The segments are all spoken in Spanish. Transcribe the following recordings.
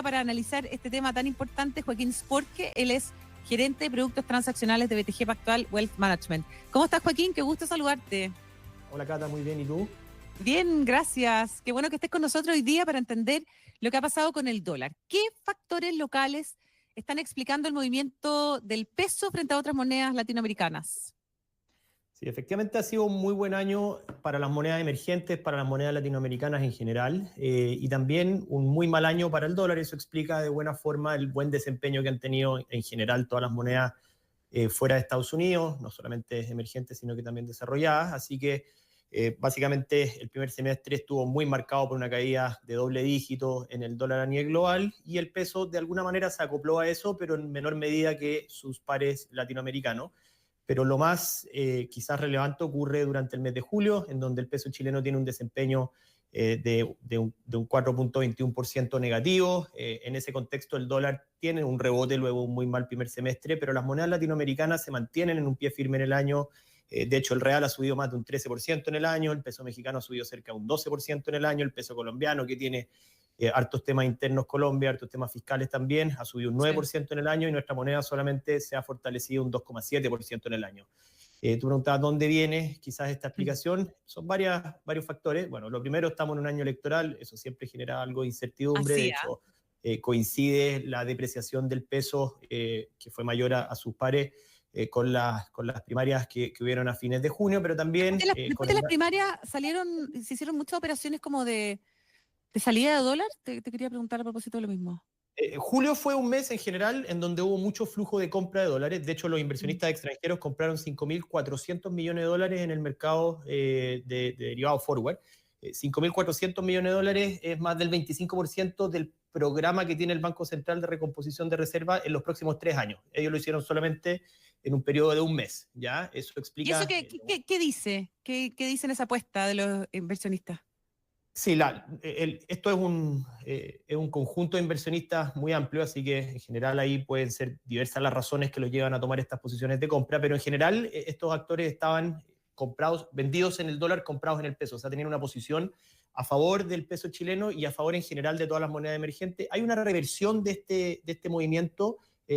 para analizar este tema tan importante, Joaquín Sporque. Él es gerente de productos transaccionales de BTG Pactual Wealth Management. ¿Cómo estás, Joaquín? Qué gusto saludarte. Hola, Cata, muy bien. ¿Y tú? Bien, gracias. Qué bueno que estés con nosotros hoy día para entender lo que ha pasado con el dólar. ¿Qué factores locales están explicando el movimiento del peso frente a otras monedas latinoamericanas? Sí, efectivamente ha sido un muy buen año para las monedas emergentes, para las monedas latinoamericanas en general, y también un muy mal año para el dólar. Eso explica de buena forma el buen desempeño que han tenido en general todas las monedas fuera de Estados Unidos, no solamente emergentes, sino que también desarrolladas. Así que básicamente el primer semestre estuvo muy marcado por una caída de doble dígito en el dólar a nivel global, y el peso de alguna manera se acopló a eso, pero en menor medida que sus pares latinoamericanos. Pero lo más quizás relevante ocurre durante el mes de julio, en donde el peso chileno tiene un desempeño de un 4.21% negativo. En ese contexto el dólar tiene un rebote luego de un muy mal primer semestre, pero las monedas latinoamericanas se mantienen en un pie firme en el año. De hecho, el real ha subido más de un 13% en el año, el peso mexicano ha subido cerca de un 12% en el año, el peso colombiano, que tiene hartos temas internos Colombia, hartos temas fiscales también, ha subido un 9% en el año, y nuestra moneda solamente se ha fortalecido un 2,7% en el año. Tú preguntabas dónde viene quizás esta explicación. Son varios factores. Bueno, lo primero, estamos en un año electoral, eso siempre genera algo de incertidumbre. Así, De hecho, coincide la depreciación del peso, que fue mayor a sus pares, con las primarias que hubieron a fines de junio, pero también... Después de las primarias se hicieron muchas operaciones como de salida de dólar. Te quería preguntar a propósito de lo mismo. Julio fue un mes en general en donde hubo mucho flujo de compra de dólares. De hecho, los inversionistas extranjeros compraron 5.400 millones de dólares en el mercado de derivados forward. 5.400 millones de dólares es más del 25% del programa que tiene el Banco Central de recomposición de reserva en los próximos 3 años. Ellos lo hicieron solamente en un periodo de un mes, ¿ya? Eso ¿Y eso explica... qué dice? ¿Qué dice en esa apuesta de los inversionistas? Sí, esto es un conjunto de inversionistas muy amplio, así que en general ahí pueden ser diversas las razones que los llevan a tomar estas posiciones de compra, pero en general estos actores estaban vendidos en el dólar, comprados en el peso, o sea, tenían una posición a favor del peso chileno y a favor en general de todas las monedas emergentes. Hay una reversión de este movimiento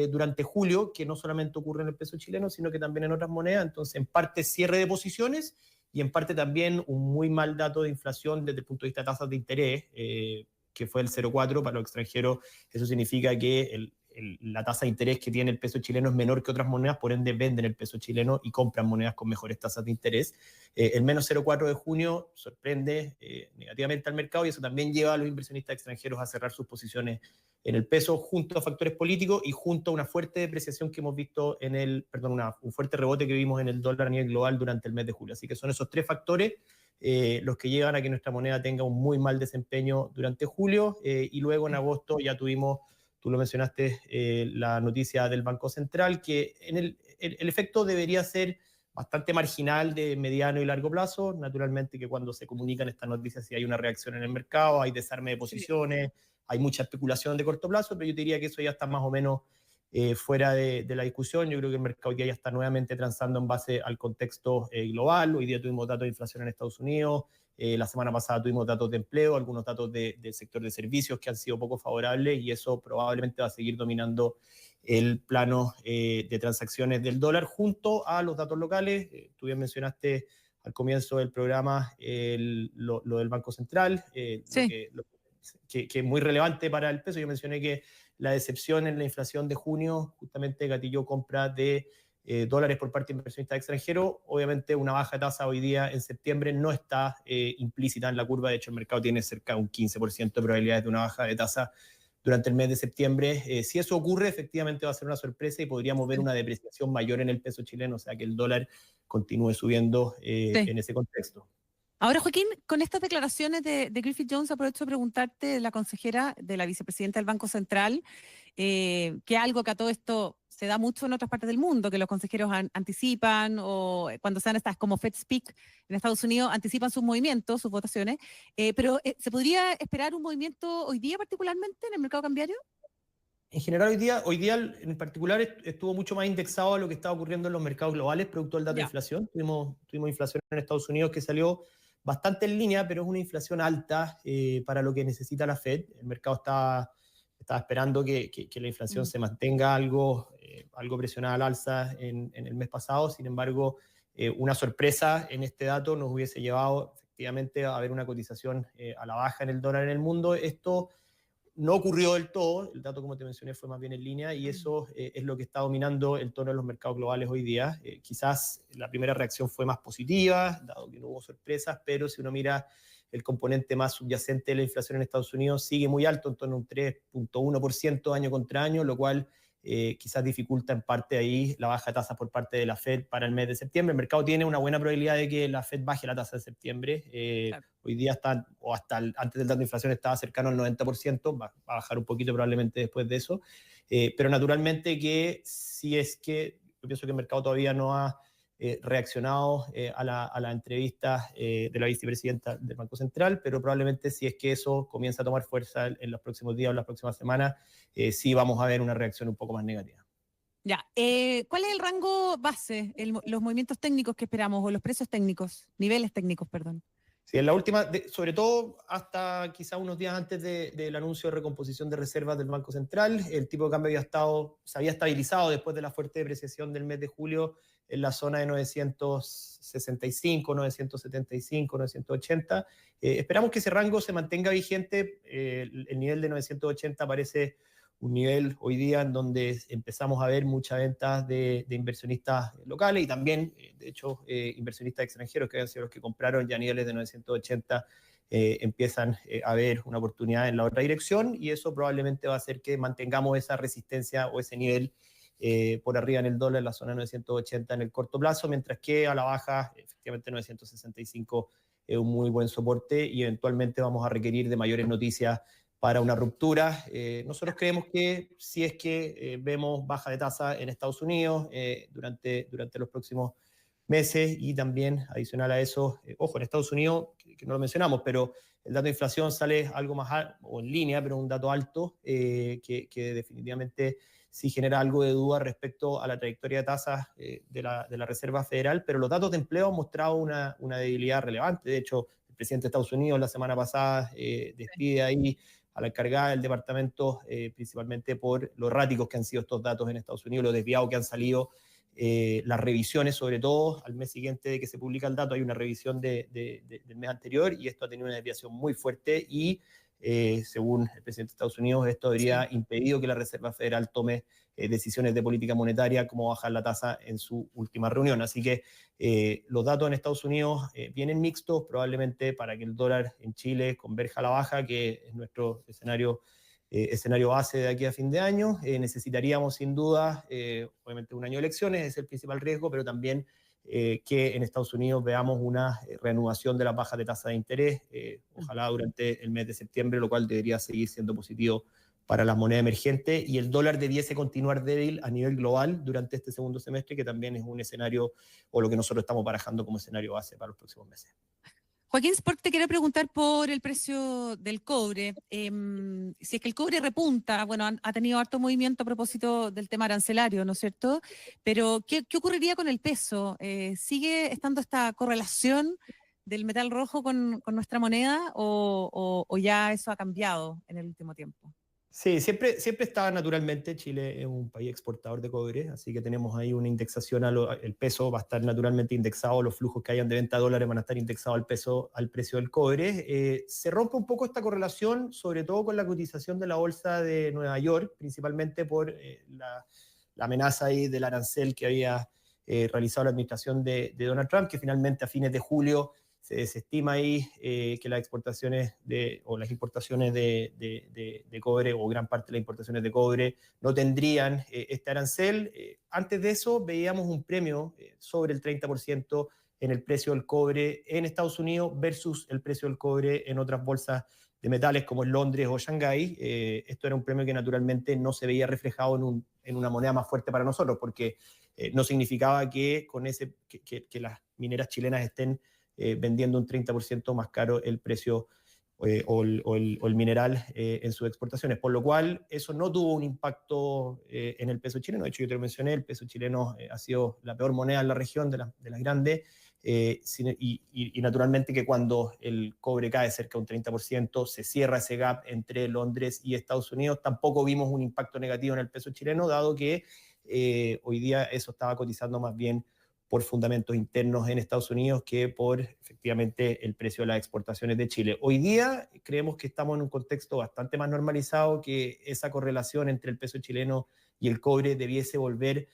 durante julio, que no solamente ocurre en el peso chileno, sino que también en otras monedas. Entonces, en parte cierre de posiciones, y en parte también un muy mal dato de inflación desde el punto de vista de tasas de interés, que fue el 0,4 para los extranjeros. Eso significa que la tasa de interés que tiene el peso chileno es menor que otras monedas, por ende venden el peso chileno y compran monedas con mejores tasas de interés. El menos 0,4 de junio sorprende negativamente al mercado, y eso también lleva a los inversionistas extranjeros a cerrar sus posiciones en el peso, junto a factores políticos y junto a una fuerte depreciación que hemos visto un fuerte rebote que vimos en el dólar a nivel global durante el mes de julio. Así que son esos 3 factores los que llevan a que nuestra moneda tenga un muy mal desempeño durante julio, y luego en agosto ya tuvimos, tú lo mencionaste, la noticia del Banco Central, que el efecto debería ser bastante marginal de mediano y largo plazo. Naturalmente que cuando se comunican estas noticias, si hay una reacción en el mercado, hay desarme de posiciones, hay mucha especulación de corto plazo, pero yo diría que eso ya está más o menos fuera de la discusión. Yo creo que el mercado hoy día ya está nuevamente transando en base al contexto global. Hoy día tuvimos datos de inflación en Estados Unidos, la semana pasada tuvimos datos de empleo, algunos datos del sector de servicios que han sido poco favorables, y eso probablemente va a seguir dominando el plano de transacciones del dólar junto a los datos locales. Tú bien mencionaste al comienzo del programa lo del Banco Central, Sí. que es muy relevante para el peso. Yo mencioné que la decepción en la inflación de junio justamente gatilló compra de dólares por parte de inversionistas extranjeros. Obviamente una baja tasa hoy día en septiembre no está implícita en la curva. De hecho, el mercado tiene cerca de un 15% de probabilidades de una baja de tasa durante el mes de septiembre. Si eso ocurre, efectivamente va a ser una sorpresa y podríamos ver una depreciación mayor en el peso chileno, o sea que el dólar continúe subiendo Sí. en ese contexto. Ahora, Joaquín, con estas declaraciones de Griffith Jones, aprovecho de preguntarte, la consejera de la vicepresidenta del Banco Central, que algo que a todo esto se da mucho en otras partes del mundo, que los consejeros anticipan, o cuando se dan estas como Fed Speak en Estados Unidos, anticipan sus movimientos, sus votaciones, pero ¿se podría esperar un movimiento hoy día particularmente en el mercado cambiario? En general, hoy día en particular estuvo mucho más indexado a lo que estaba ocurriendo en los mercados globales, producto del dato de Ya. inflación. Tuvimos inflación en Estados Unidos que salió bastante en línea, pero es una inflación alta para lo que necesita la Fed. El mercado está estaba esperando que la inflación se mantenga algo presionada al alza en el mes pasado. Sin embargo, una sorpresa en este dato nos hubiese llevado efectivamente a ver una cotización a la baja en el dólar en el mundo. Esto no ocurrió del todo, el dato, como te mencioné, fue más bien en línea, y eso es lo que está dominando el tono de los mercados globales hoy día. Quizás la primera reacción fue más positiva, dado que no hubo sorpresas, pero si uno mira el componente más subyacente de la inflación en Estados Unidos, sigue muy alto, en torno a un 3.1% año contra año, lo cual quizás dificulta en parte ahí la baja de tasas por parte de la Fed para el mes de septiembre. El mercado tiene una buena probabilidad de que la Fed baje la tasa de septiembre. Claro. Hoy día está, o hasta antes del dato de inflación estaba cercano al 90%, va a bajar un poquito probablemente después de eso. Pero naturalmente que si es que, yo pienso que el mercado todavía no ha reaccionado a la entrevista de la vicepresidenta del Banco Central, pero probablemente si es que eso comienza a tomar fuerza en los próximos días o en las próximas semanas, sí vamos a ver una reacción un poco más negativa. Ya, ¿cuál es el rango base, los movimientos técnicos que esperamos, o los precios técnicos, niveles técnicos, perdón? Sí, en la última, sobre todo hasta quizá unos días antes del anuncio de recomposición de reservas del Banco Central, el tipo de cambio se había estabilizado después de la fuerte depreciación del mes de julio en la zona de 965, 975, 980. Esperamos que ese rango se mantenga vigente. El nivel de 980 parece un nivel hoy día en donde empezamos a ver mucha venta de inversionistas locales y también, de hecho, inversionistas extranjeros que habían sido los que compraron ya a niveles de 980, empiezan a ver una oportunidad en la otra dirección, y eso probablemente va a hacer que mantengamos esa resistencia o ese nivel por arriba en el dólar, en la zona de 980 en el corto plazo, mientras que a la baja, efectivamente 965 es un muy buen soporte y eventualmente vamos a requerir de mayores noticias para una ruptura. Nosotros creemos que si es que vemos baja de tasa en Estados Unidos durante los próximos meses, y también adicional a eso, ojo, en Estados Unidos, que no lo mencionamos, pero el dato de inflación sale algo más alto, o en línea, pero un dato alto, que definitivamente sí genera algo de duda respecto a la trayectoria de tasas de la Reserva Federal, pero los datos de empleo han mostrado una debilidad relevante. De hecho, el presidente de Estados Unidos la semana pasada despide ahí a la encargada del departamento, principalmente por lo erráticos que han sido estos datos en Estados Unidos, lo desviados que han salido, las revisiones, sobre todo al mes siguiente de que se publica el dato, hay una revisión del mes anterior, y esto ha tenido una desviación muy fuerte, y según el presidente de Estados Unidos, esto habría impedido que la Reserva Federal tome decisiones de política monetaria, como bajar la tasa en su última reunión. Así que los datos en Estados Unidos vienen mixtos, probablemente para que el dólar en Chile converja a la baja, que es nuestro escenario base de aquí a fin de año. Necesitaríamos sin duda, obviamente un año de elecciones es el principal riesgo, pero también que en Estados Unidos veamos una reanudación de las bajas de tasa de interés, ojalá durante el mes de septiembre, lo cual debería seguir siendo positivo para las monedas emergentes, y el dólar debiese continuar débil a nivel global durante este segundo semestre, que también es un escenario, o lo que nosotros estamos barajando como escenario base para los próximos meses. Joaquín Sport te quiere preguntar por el precio del cobre. Si es que el cobre repunta, bueno, ha tenido harto movimiento a propósito del tema arancelario, ¿no es cierto? Pero, ¿qué ocurriría con el peso? ¿Sigue estando esta correlación del metal rojo con nuestra moneda, o ya eso ha cambiado en el último tiempo? Sí, siempre está naturalmente. Chile es un país exportador de cobre, así que tenemos ahí una indexación, el peso va a estar naturalmente indexado, los flujos que hayan de venta de dólares van a estar indexados al precio del cobre. Se rompe un poco esta correlación, sobre todo con la cotización de la bolsa de Nueva York, principalmente por la amenaza ahí del arancel que había realizado la administración de Donald Trump, que finalmente a fines de julio se desestima ahí que las exportaciones o las importaciones de cobre, o gran parte de las importaciones de cobre, no tendrían este arancel. Antes de eso veíamos un premio sobre el 30% en el precio del cobre en Estados Unidos versus el precio del cobre en otras bolsas de metales como en Londres o Shanghái. Esto era un premio que naturalmente no se veía reflejado en una moneda más fuerte para nosotros, porque no significaba que las mineras chilenas estén vendiendo un 30% más caro el precio o el mineral en sus exportaciones, por lo cual eso no tuvo un impacto en el peso chileno. De hecho, yo te lo mencioné, el peso chileno ha sido la peor moneda en la región de las grandes, y naturalmente que cuando el cobre cae cerca de un 30%, se cierra ese gap entre Londres y Estados Unidos. Tampoco vimos un impacto negativo en el peso chileno, dado que hoy día eso estaba cotizando más bien por fundamentos internos en Estados Unidos que por efectivamente el precio de las exportaciones de Chile. Hoy día creemos que estamos en un contexto bastante más normalizado, que esa correlación entre el peso chileno y el cobre debiese volver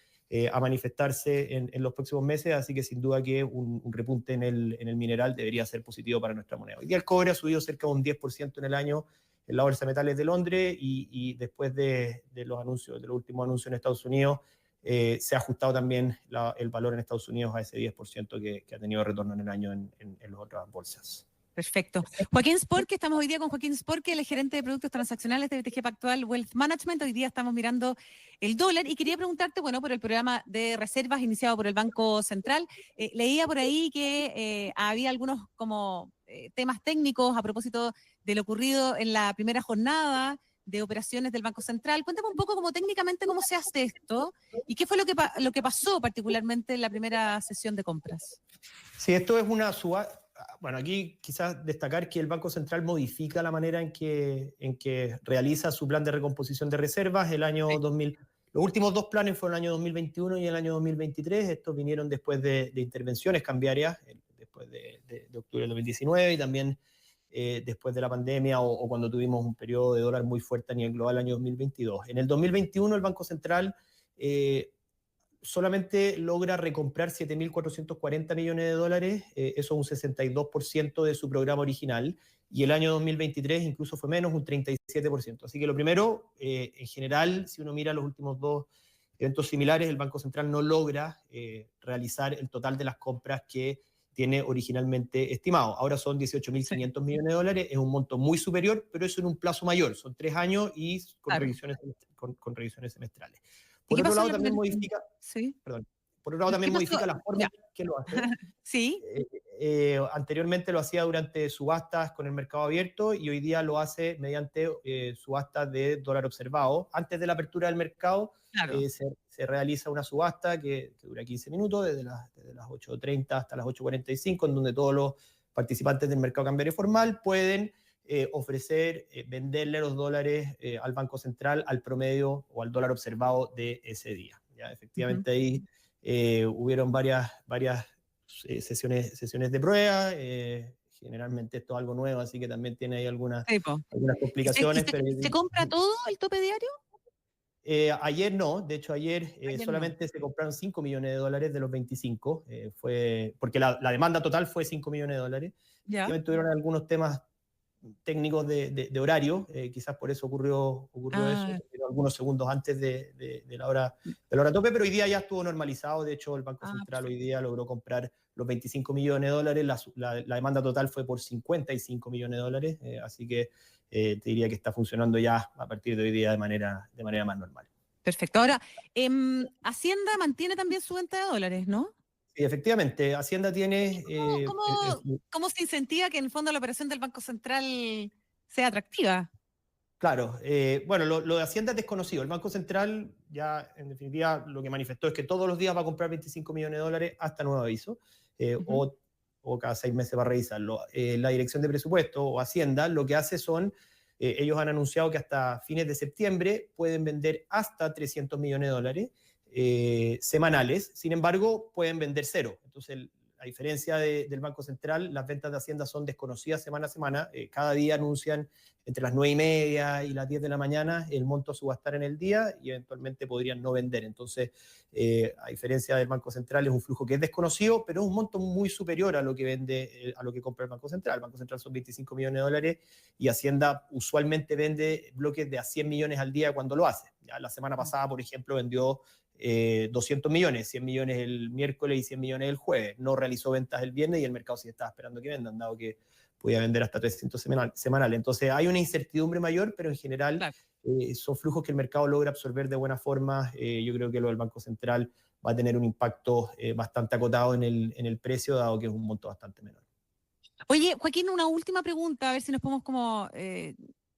a manifestarse en los próximos meses, así que sin duda que un repunte en el mineral debería ser positivo para nuestra moneda. Hoy día el cobre ha subido cerca de un 10% en el año en la Bolsa de Metales de Londres y después de los anuncios, de los últimos anuncios en Estados Unidos, se ha ajustado también el valor en Estados Unidos a ese 10% que ha tenido retorno en el año en las otras bolsas. Perfecto. Joaquín Spork, estamos hoy día con Joaquín Spork, el gerente de productos transaccionales de BTG Pactual Wealth Management. Hoy día estamos mirando el dólar y quería preguntarte, bueno, por el programa de reservas iniciado por el Banco Central. Leía por ahí que había algunos como temas técnicos a propósito de lo ocurrido en la primera jornada de operaciones del Banco Central. Cuéntame un poco cómo técnicamente cómo se hace esto y qué fue lo que pasó particularmente en la primera sesión de compras. Sí, esto es una subasta. Bueno, aquí quizás destacar que el Banco Central modifica la manera en que realiza su plan de recomposición de reservas. El año 2000, los últimos dos planes fueron el año 2021 y el año 2023. Estos vinieron después de intervenciones cambiarias, después de octubre del 2019 y también después de la pandemia o cuando tuvimos un periodo de dólar muy fuerte a nivel global el año 2022. En el 2021 el Banco Central solamente logra recomprar 7.440 millones de dólares, eso es un 62% de su programa original, y el año 2023 incluso fue menos, un 37%. Así que lo primero, en general, si uno mira los últimos dos eventos similares, el Banco Central no logra realizar el total de las compras que tiene originalmente estimado. Ahora son 18.500 millones de dólares, es un monto muy superior, pero eso en un plazo mayor, son 3 años y con revisiones semestrales. Por otro lado, también modifica, sí. perdón, por otro lado, también modifica la forma en que lo hace. Sí. Anteriormente lo hacía durante subastas con el mercado abierto y hoy día lo hace mediante subastas de dólar observado. Antes de la apertura del mercado, claro. se realiza una subasta que dura 15 minutos, desde las 8:30 hasta las 8:45, en donde todos los participantes del mercado cambiario formal pueden ofrecer, venderle los dólares al Banco Central al promedio o al dólar observado de ese día. ¿Ya? Efectivamente ahí hubieron varias sesiones de prueba, generalmente esto es algo nuevo, así que también tiene ahí algunas complicaciones. ¿Se compra todo el tope diario? Ayer no, de hecho ayer solamente se compraron 5 millones de dólares de los 25, porque la demanda total fue 5 millones de dólares. Ya. Tuvieron algunos temas técnicos de horario, quizás por eso ocurrió eso, algunos segundos antes de la hora tope, pero hoy día ya estuvo normalizado. De hecho el Banco Central hoy día logró comprar los 25 millones de dólares, la demanda total fue por 55 millones de dólares, así que te diría que está funcionando ya a partir de hoy día de manera más normal. Perfecto. Ahora, Hacienda mantiene también su venta de dólares, ¿no? Sí, efectivamente, Hacienda tiene... ¿Cómo se incentiva que en el fondo la operación del Banco Central sea atractiva? Claro, bueno, lo de Hacienda es desconocido. El Banco Central ya, en definitiva, lo que manifestó es que todos los días va a comprar 25 millones de dólares hasta nuevo aviso, o cada 6 meses va a revisarlo. La Dirección de Presupuesto o Hacienda lo que hace son, ellos han anunciado que hasta fines de septiembre pueden vender hasta 300 millones de dólares semanales, sin embargo, pueden vender cero. Entonces, a diferencia del Banco Central, las ventas de Hacienda son desconocidas semana a semana. Cada día anuncian entre las 9:30 y las 10 de la mañana el monto a subastar en el día y eventualmente podrían no vender. Entonces, a diferencia del Banco Central, es un flujo que es desconocido, pero es un monto muy superior a lo que vende, a lo que compra el Banco Central. El Banco Central son 25 millones de dólares y Hacienda usualmente vende bloques de a 100 millones al día cuando lo hace. Ya la semana pasada, por ejemplo, vendió 200 millones, 100 millones el miércoles y 100 millones el jueves. No realizó ventas el viernes y el mercado sí estaba esperando que vendan, dado que podía vender hasta 300 semanales. Entonces hay una incertidumbre mayor, pero en general son flujos que el mercado logra absorber de buena forma. Yo creo que lo del Banco Central va a tener un impacto bastante acotado en el precio, dado que es un monto bastante menor. Oye, Joaquín, una última pregunta, a ver si nos podemos como...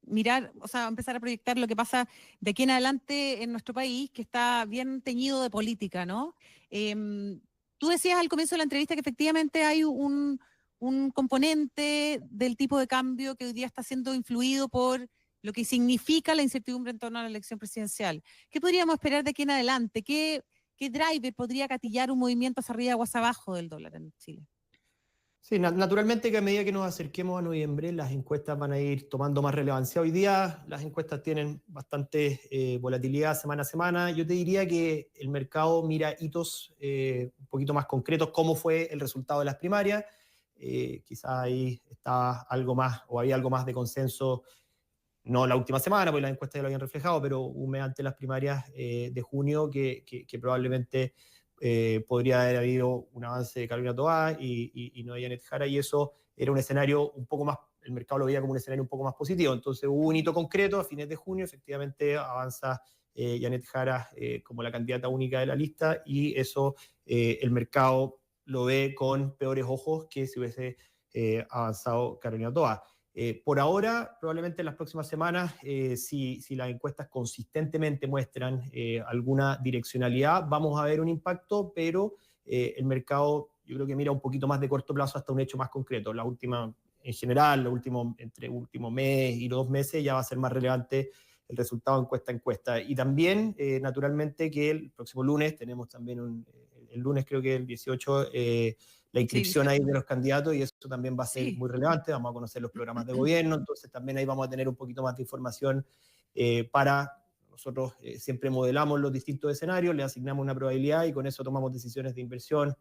mirar, o sea, empezar a proyectar lo que pasa de aquí en adelante en nuestro país, que está bien teñido de política, ¿no? Tú decías al comienzo de la entrevista que efectivamente hay un componente del tipo de cambio que hoy día está siendo influido por lo que significa la incertidumbre en torno a la elección presidencial. ¿Qué podríamos esperar de aquí en adelante? ¿Qué driver podría gatillar un movimiento hacia arriba o hacia abajo del dólar en Chile? Sí, naturalmente que a medida que nos acerquemos a noviembre, las encuestas van a ir tomando más relevancia. Hoy día las encuestas tienen bastante volatilidad semana a semana. Yo te diría que el mercado mira hitos un poquito más concretos, cómo fue el resultado de las primarias. Quizás ahí está algo más, o había algo más de consenso, no la última semana, porque las encuestas ya lo habían reflejado, pero un mes antes de las primarias de junio que probablemente podría haber habido un avance de Carolina Toá y no de Janet Jara, y eso era un escenario un poco más, el mercado lo veía como un escenario un poco más positivo. Entonces hubo un hito concreto a fines de junio, efectivamente avanza Janet Jara como la candidata única de la lista, y eso el mercado lo ve con peores ojos que si hubiese avanzado Carolina Toá. Por ahora, probablemente en las próximas semanas, si las encuestas consistentemente muestran alguna direccionalidad, vamos a ver un impacto, pero el mercado yo creo que mira un poquito más de corto plazo hasta un hecho más concreto. La última, en general, entre último mes y 2 meses ya va a ser más relevante el resultado encuesta a encuesta. Y también, naturalmente, que el próximo lunes tenemos también el lunes creo que el 18, la inscripción ahí de los candidatos, y eso también va a ser muy relevante. Vamos a conocer los programas de gobierno, entonces también ahí vamos a tener un poquito más de información para nosotros siempre modelamos los distintos escenarios, le asignamos una probabilidad y con eso tomamos decisiones de inversión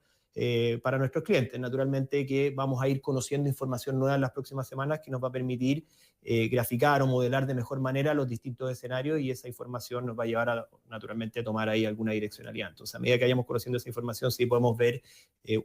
para nuestros clientes. Naturalmente que vamos a ir conociendo información nueva en las próximas semanas que nos va a permitir graficar o modelar de mejor manera los distintos escenarios, y esa información nos va a llevar naturalmente a tomar ahí alguna direccionalidad. Entonces, a medida que vayamos conociendo esa información, sí podemos ver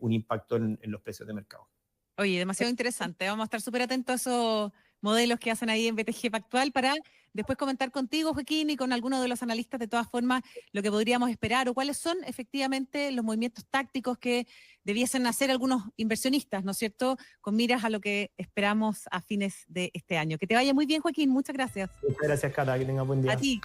un impacto en los precios de mercado. Oye, demasiado interesante. Vamos a estar súper atentos a esos modelos que hacen ahí en BTG Pactual para después comentar contigo, Joaquín, y con algunos de los analistas, de todas formas, lo que podríamos esperar o cuáles son efectivamente los movimientos tácticos que debiesen hacer algunos inversionistas, ¿no es cierto?, con miras a lo que esperamos a fines de este año. Que te vaya muy bien, Joaquín. Muchas gracias. Muchas gracias, Cata. Que tengas buen día. A ti.